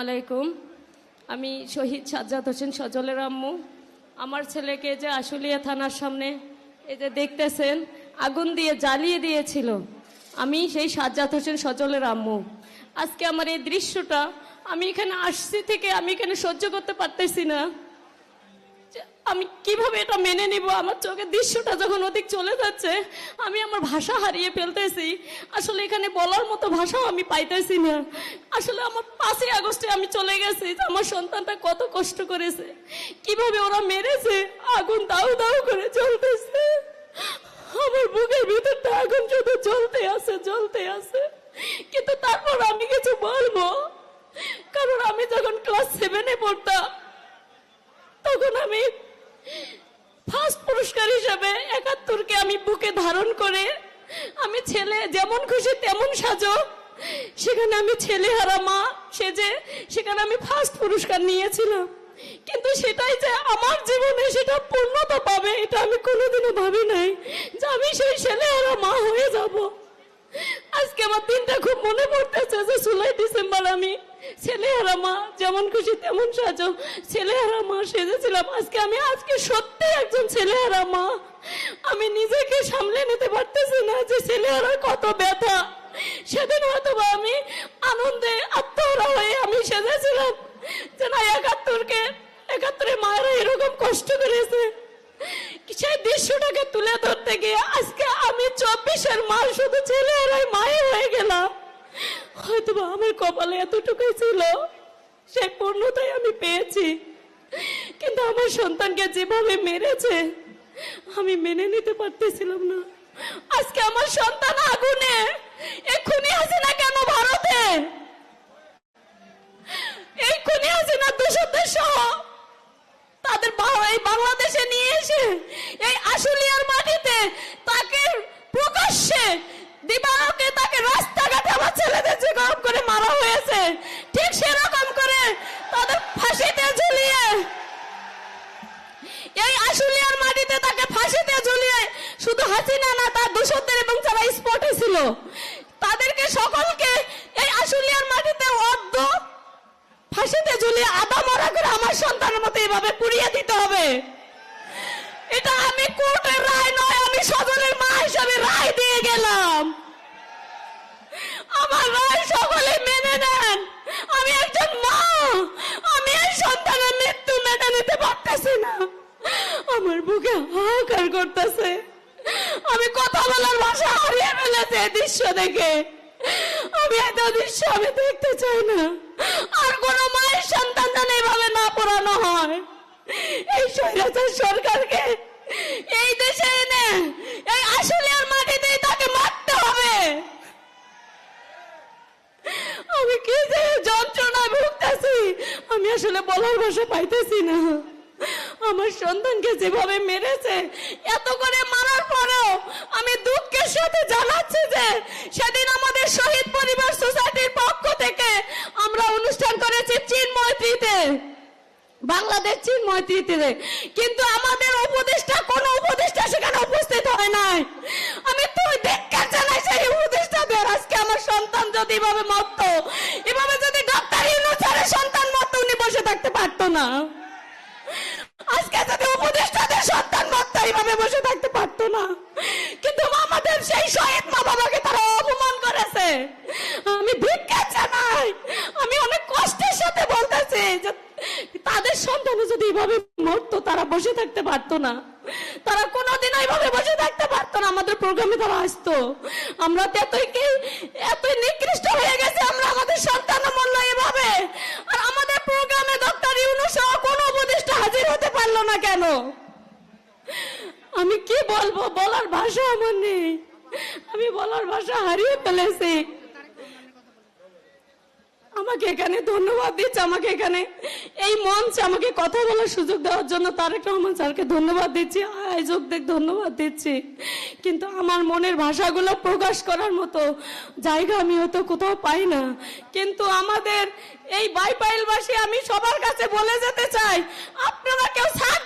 আলাইকুম। আমি শহীদ সাজ্জাদ হোসেন সজলের আম্মু। আমার ছেলেকে যে আশুলিয়া থানার সামনে এই যে দেখতেছেন আগুন দিয়ে জ্বালিয়ে দিয়েছিল, আমি সেই সাজ্জাদ হোসেন সজলের আম্মু। আজকে আমার এই দৃশ্যটা আমি এখানে আসছি থেকে আমি এখানে সহ্য করতে পারতেছি না। আমি কিভাবে এটা মেনে নিব? আমার চোখের দৃশ্যটা যখন ওদিক চলে যাচ্ছে আমি আমার ভাষা হারিয়ে ফেলতেছি। আসলে এখানে বলার মতো ভাষাও আমি পাইতেছি না। আসলে আমার 5ই আগস্টে আমি চলে গেছি, আমার সন্তানটা কত কষ্ট করেছে, কিভাবে ওরা মেরেছে, আগুন দাউ দাউ করে জ্বলতেছে। আমার বুকের ভিতরটা আগুন শুধু জ্বলতে আছে। কিন্তু তারপর আমি কিছু বলবো, কারণ আমি যখন ক্লাস 7-এ পড়তাম তখন আমি ফার্স্ট পুরস্কার হিসেবে 71-কে আমি বুকে ধারণ করে আমি ছেলে যেমন খুশি তেমন সাজো, সেখানে আমি ছেলেহারা মা সেজে সেখানে আমি ফার্স্ট পুরস্কার নিয়েছিলাম। কিন্তু সেটাই যে আমার জীবনে সেটা পূর্ণতা পাবে এটা আমি কোনোদিনও ভাবি নাই যে আমি সেই ছেলেহারা মা হয়ে যাব। আজকে আমার দিনটা খুব মনে পড়তেছে যে 16 ডিসেম্বর আমি ছেলেহারা মা যেমন খুশি তেমন সাজো ছেলেহারা মা সেজেছিলাম। আজকে সত্যি একজন ছেলেহারা মা। আমি নিজেকে সামলে নিতে পারতেছি না যে ছেলেহারা কত ব্যথা। সেদিন হয়তো আমি আনন্দে আত্মহারা হয়ে আমি সেজেছিলাম যে না 71-এ মায়েরা এরকম কষ্ট করেছে। সেই দৃশ্যটাকে তুলে ধরতে গিয়ে আজকে আমি 24-এর মা শুধু ছেলেহারাই মায়ে হয়ে গেলাম। হয়তো আমার কপালে এতটুকুই ছিল, সেই পূর্ণতাই আমি পেয়েছি। কিন্তু আমার সন্তানকে যেভাবে মেরেছে আমি মেনে নিতে পারতেছিলাম না। আজকে আমার সন্তান আগুনে এক্ষুনি আছে না কেন ভারতে, এক্ষুনি আছে না দোষদের সহ তাদের এই বাংলাদেশে নিয়ে এসে এই আশুলিয়ার মাটিতে তাকে প্রকাশ্যে দিবালোকে তাকে রাস্তাঘাটে আমার ছেলেদের যে গরম করে মারা হয়েছে, ঠিক সেরকম করে তাদের ফাঁসিতে ঝুলিয়ে এই আশুলিয়ার মাটিতে তাকে ফাঁসিতে ঝুলিয়ে শুধু হাসিনা না তার দোষদের এবং যারা স্পটে ছিল তাদেরকে সকলকে এই আশুলিয়ার মাটিতে অর্ধ ফাঁসিতে ঝুলিয়ে আধা মরা করে আমার সন্তানের মতো এভাবে পুড়িয়ে দিতে হবে। এটা আমি কোর্টের রায় নয়, আমি সজলের মা হিসাবে রায় দিয়ে গেলাম। আমার রায় সকলে মেনে নেন। আমি একজন মা, আমি এই সন্তানের মৃত্যু মেনে নিতে পারতেছি না। আমার বুকে হাহাকার করতেছে, আমি কথা বলার ভাষা হারিয়ে ফেলেছি এই দৃশ্য দেখে। আমি এত দৃশ্য আমি দেখতে চাই না। আর কোন মায়ের সন্তান যেন এইভাবে না পোড়ানো হয়। এই স্বৈরাচার সরকারকে এই দেশে এনে এই আশুলিয়ার মাটিতেই তাকে মারতে হবে। আমি কি যে যন্ত্রণায় ভুগতেছি আমি আসলে বলার ভাষা পাইতেছি না। আমার সন্তানকে যেভাবে মেরেছে, এত করে মারার পরেও আমি দুঃখের সাথে জানাচ্ছি যে সেদিন আমাদের শহীদ পরিবার সোসাইটির পক্ষ থেকে আমরা অনুষ্ঠান করেছি চিন্ময়ত্রীতে, বাংলাদেশ চিন্ময়ত্রীতে, কিন্তু আমাদের উপদেষ্টা কোন উপদেষ্টা সেখানে উপস্থিত হয় নাই। আমি তো ধিক্কার জানাই সেই উপদেষ্টাদের। আজকে আমার সন্তান যদি এভাবে মরতো, এভাবে যদি ডক্টর ইউনূসের সন্তান মরতো, উনি বসে থাকতে পারতো না। আজকে যদি উপদেষ্টাদের সন্তান মরতো, এইভাবে বসে থাকতে পারতো না। কিন্তু আমাদের সেই শহীদ মা বাবাকে তারা অপমান করেছে। আমি ধিক্কার জানাই। আমি অনেক কষ্টের সাথে বলতেছি যে তাদের সন্তান যদি এইভাবে মরতো তারা বসে থাকতে পারতো না, তারা কোনোদিন এইভাবে বসে থাকতে পারতো না। আমাদের প্রোগ্রামে তারা আসতো। আমরা তো এতই নিকৃষ্ট হয়ে গেছে, আমরা আমাদের সন্তান মূল্য এভাবে। আর আমাদের প্রোগ্রামে ডক্টর ইউনূস সহ কোনো উপদেষ্টা হাজির হতে পারলো না কেন? আমি কি বলবো, বলার ভাষা আমার নেই। আমি বলার ভাষা হারিয়ে ফেলেছি। আমাকে এখানে ধন্যবাদ দিচ্ছে, আমাকে এখানে এই মঞ্চে আমাকে কথা বলার সুযোগ দেওয়ার জন্য তারেক রহমান স্যারকে ধন্যবাদ দিচ্ছি, আয়োজকদের ধন্যবাদ দিচ্ছি। কিন্তু আমার মনের ভাষাগুলো প্রকাশ করার মতো জায়গা আমি হয়তো কোথাও পাই না। কিন্তু আমাদের এই বাইপাইলবাসী আমি সবার কাছে বলে যেতে চাই, আপনারা কেউ ছাড়